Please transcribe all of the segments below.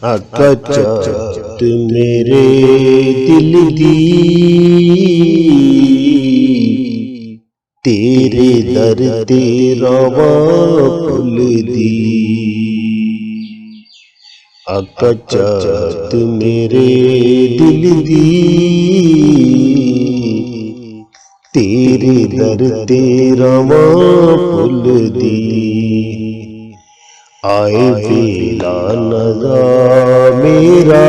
आका चाहत मेरे दिल दी तेरे दर ते रवा फुल दी। आका चाहत मेरे दिल दी तेरे दर ते रवा फुल दी। आए वेला नज़ा मेरा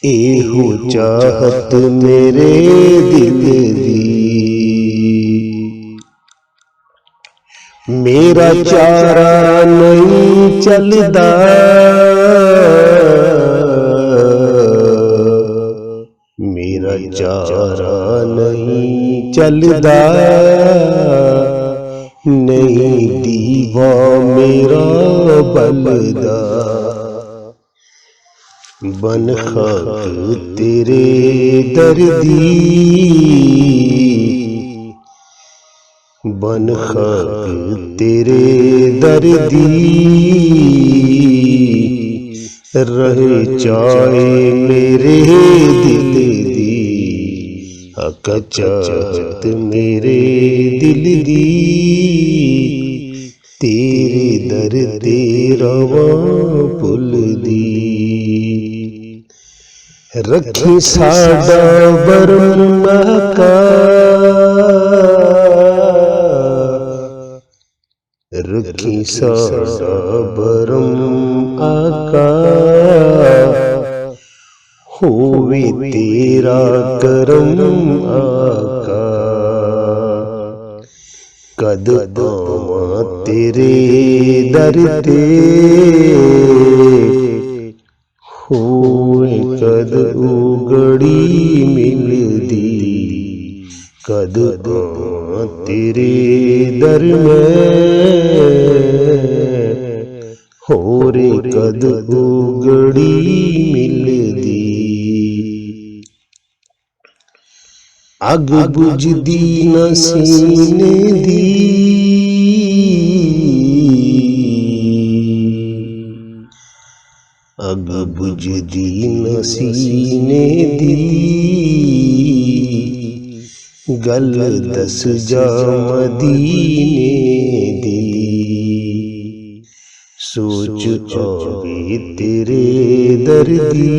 एहो चाहत मेरे दिल दी। मेरा चारा नहीं चलदा मेरा चारा नहीं चलदा नहीं दीवा मेरा बलदा। बन खाक तेरे दर्दी बन खाक तेरे दर्दी रहे चाहे मेरे दिल दी। आका चाहत मेरे दिल दी तेरे दर ते रवा फुल दी। रखी साडा बरम आका रखी साडा बरम आका होवे तेरा करम आका। कद आवां तेरे दर ते होए कद उगड़ी मिलदी। कद आवां तेरे दर में होरे कद उगड़ी मिलदी। अग बुझदी न सीने दी अग बुझदी न सीने दी। गल दस जा मदीने दी। सोच आवे तेरे दर्दी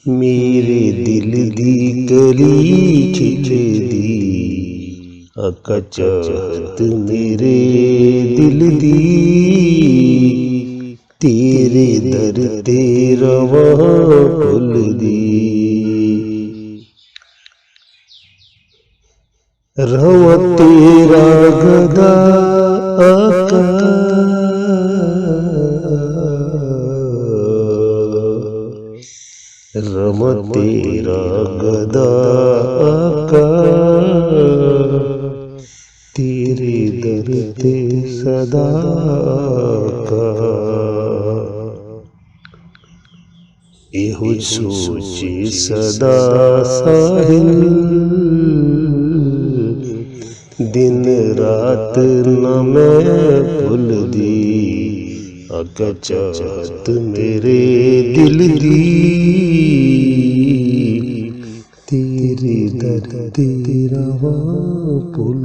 मेरे दिल दी कली खिच दी। आका चाहत मेरे दिल दी तेरे दर ते रवा फुल दी। रवा तेरा गदा आका रम तेरा गदा आका तेरे दर ते सदा आका। एहो सोचे सदा साहिल दिन रात न मैं भुल दी। आका चाहत मेरे दिल दी तेरे दर ते रवा फुल